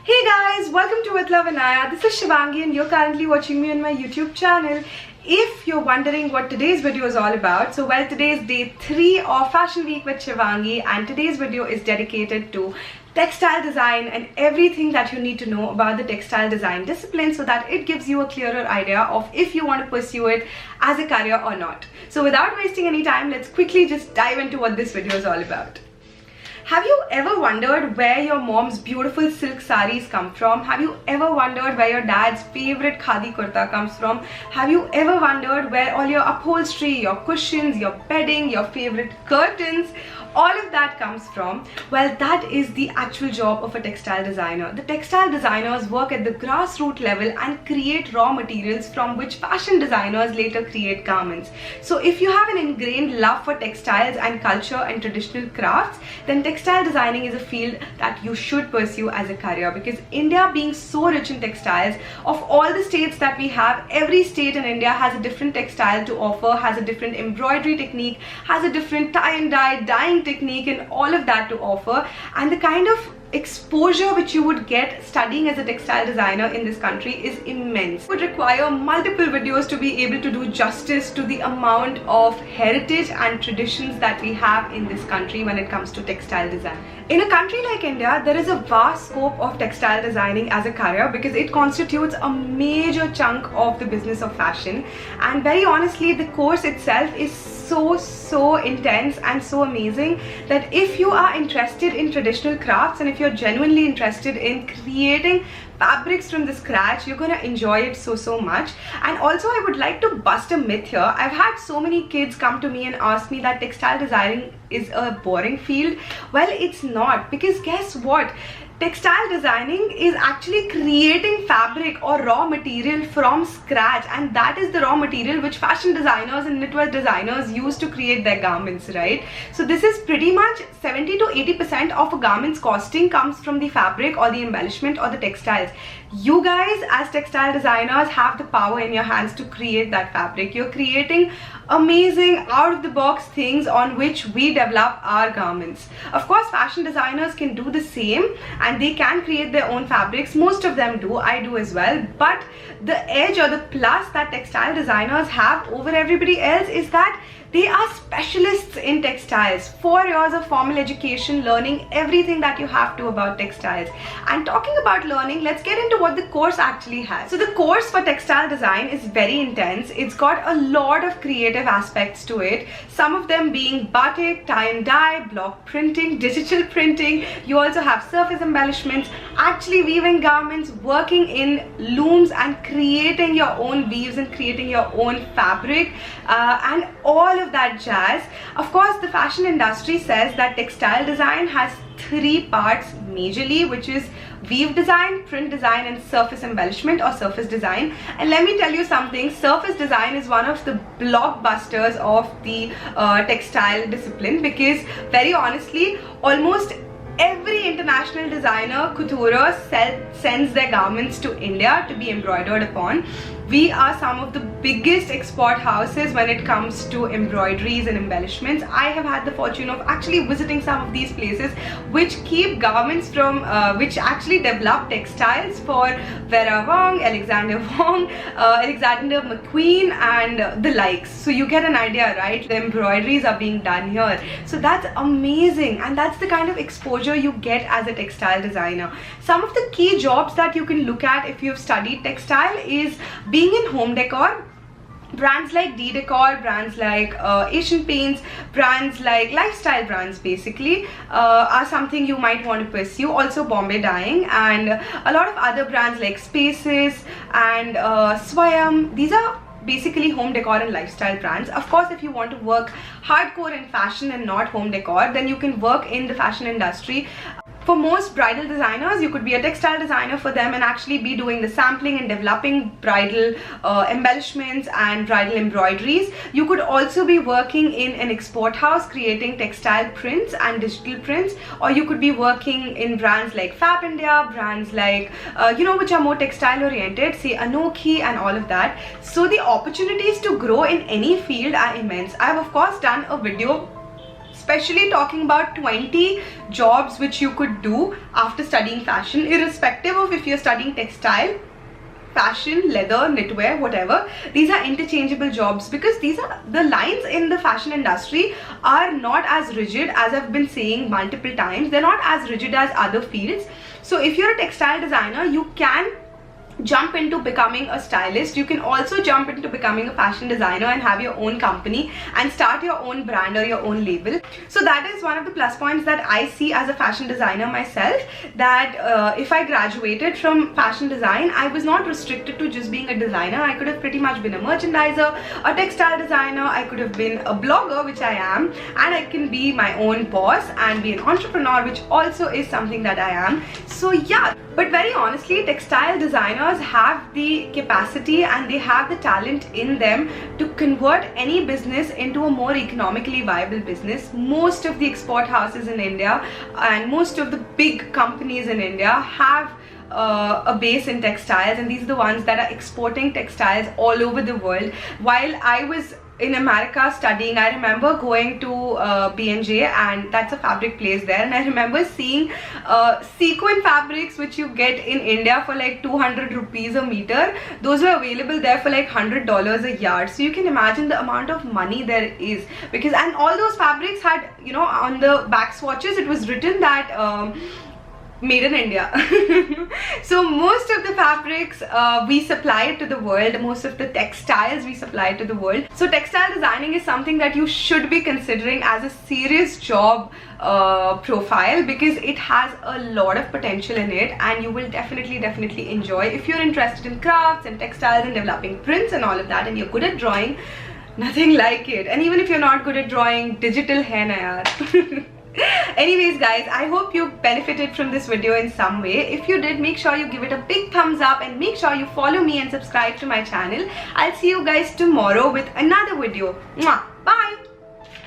Hey guys, welcome to With Love and Aya. This is Shivangi and you're currently watching me on my YouTube channel. If you're wondering what today's video is all about, today is day 3 of Fashion Week with Shivangi and today's video is dedicated to textile design and everything that you need to know about the textile design discipline so that it gives you a clearer idea of if you want to pursue it as a career or not. So without wasting any time, let's quickly just dive into what this video is all about. Have you ever wondered where your mom's beautiful silk saris come from? Have you ever wondered where your dad's favorite khadi kurta comes from? Have you ever wondered where all your upholstery, your cushions, your bedding, your favorite curtains, all of that comes from? Well, that is the actual job of a textile designer. The textile designers work at the grassroots level and create raw materials from which fashion designers later create garments. So if you have an ingrained love for textiles and culture and traditional crafts, then textile designing is a field that you should pursue as a career, because India being so rich in textiles, of all the states that we have, every state in India has a different textile to offer, has a different embroidery technique, has a different tie and dye, dyeing technique and all of that to offer, and the kind of exposure which you would get studying as a textile designer in this country is immense. It would require multiple videos to be able to do justice to the amount of heritage and traditions that we have in this country when it comes to textile design. In a country like India, there is a vast scope of textile designing as a career because it constitutes a major chunk of the business of fashion, and very honestly the course itself is so intense and so amazing that if you are interested in traditional crafts and if you're genuinely interested in creating fabrics from the scratch, you're gonna enjoy it so much. And also I would like to bust a myth here. I've had so many kids come to me and ask me that textile designing is a boring field. Well, it's not, because guess what? Textile designing is actually creating fabric or raw material from scratch, and that is the raw material which fashion designers and knitwear designers use to create their garments, right? So this is pretty much 70 to 80% of a garment's costing comes from the fabric or the embellishment or the textiles. You guys as textile designers have the power in your hands to create that fabric. You're creating amazing out of the box things on which we develop our garments. Of course, fashion designers can do the same and they can create their own fabrics. Most of them do, I do as well. But the edge or the plus that textile designers have over everybody else is that they are specialists in textiles. 4 years of formal education, learning everything that you have to about textiles. And talking about learning, let's get into what the course actually has. So the course for textile design is very intense. It's got a lot of creative aspects to it. Some of them being batik, tie and dye, block printing, digital printing. You also have surface embellishments, actually weaving garments, working in looms and creating your own weaves and creating your own fabric, and all of that jazz. Of course, the fashion industry says that textile design has 3 parts majorly, which is weave design, print design and surface embellishment or surface design. And let me tell you something, surface design is one of the blockbusters of the textile discipline, because very honestly almost every international designer, couture sends their garments to India to be embroidered upon. We are some of the biggest export houses when it comes to embroideries and embellishments. I have had the fortune of actually visiting some of these places which keep garments from, which actually develop textiles for Vera Wang, Alexander Wang, Alexander McQueen and the likes. So you get an idea, right? The embroideries are being done here. So that's amazing, and that's the kind of exposure you get as a textile designer. Some of the key jobs that you can look at if you've studied textile is being in home decor. Brands like D Decor, brands like Asian Paints, brands like lifestyle brands basically are something you might want to pursue. Also Bombay Dyeing and a lot of other brands like Spaces and Swayam. These are basically home decor and lifestyle brands. Of course, if you want to work hardcore in fashion and not home decor, then you can work in the fashion industry. For most bridal designers, you could be a textile designer for them and actually be doing the sampling and developing bridal embellishments and bridal embroideries. You could also be working in an export house creating textile prints and digital prints, or you could be working in brands like Fab India, brands like which are more textile oriented, say Anokhi and all of that. So the opportunities to grow in any field are immense. I have of course done a video especially talking about 20 jobs which you could do after studying fashion, irrespective of if you're studying textile, fashion, leather, knitwear, whatever. These are interchangeable jobs because these are the lines in the fashion industry are not as rigid, as I've been saying multiple times. They're not as rigid as other fields. So if you're a textile designer, you can jump into becoming a stylist. You can also jump into becoming a fashion designer and have your own company and start your own brand or your own label. So that is one of the plus points that I see as a fashion designer myself, that if I graduated from fashion design, I was not restricted to just being a designer. I could have pretty much been a merchandiser, a textile designer, I could have been a blogger, which I am, and I can be my own boss and be an entrepreneur, which also is something that I am. So yeah, but very honestly, textile designers have the capacity and they have the talent in them to convert any business into a more economically viable business. Most of the export houses in India and most of the big companies in India have a base in textiles, and these are the ones that are exporting textiles all over the world. While I was in America studying, I remember going to B&J, and that's a fabric place there, and I remember seeing sequin fabrics which you get in India for like 200 rupees a meter. Those were available there for like $100 a yard. So you can imagine the amount of money there is, because, and all those fabrics had, you know, on the back swatches it was written that made in India. So most of the fabrics we supply it to the world, most of the textiles we supply to the world. So textile designing is something that you should be considering as a serious job profile, because it has a lot of potential in it and you will definitely enjoy. If you're interested in crafts and textiles and developing prints and all of that, and you're good at drawing, nothing like it. And even if you're not good at drawing, digital hai na yaar. Anyways guys, I hope you benefited from this video in some way. If you did, make sure you give it a big thumbs up and make sure you follow me and subscribe to my channel. I'll see you guys tomorrow with another video. Mwah! Bye!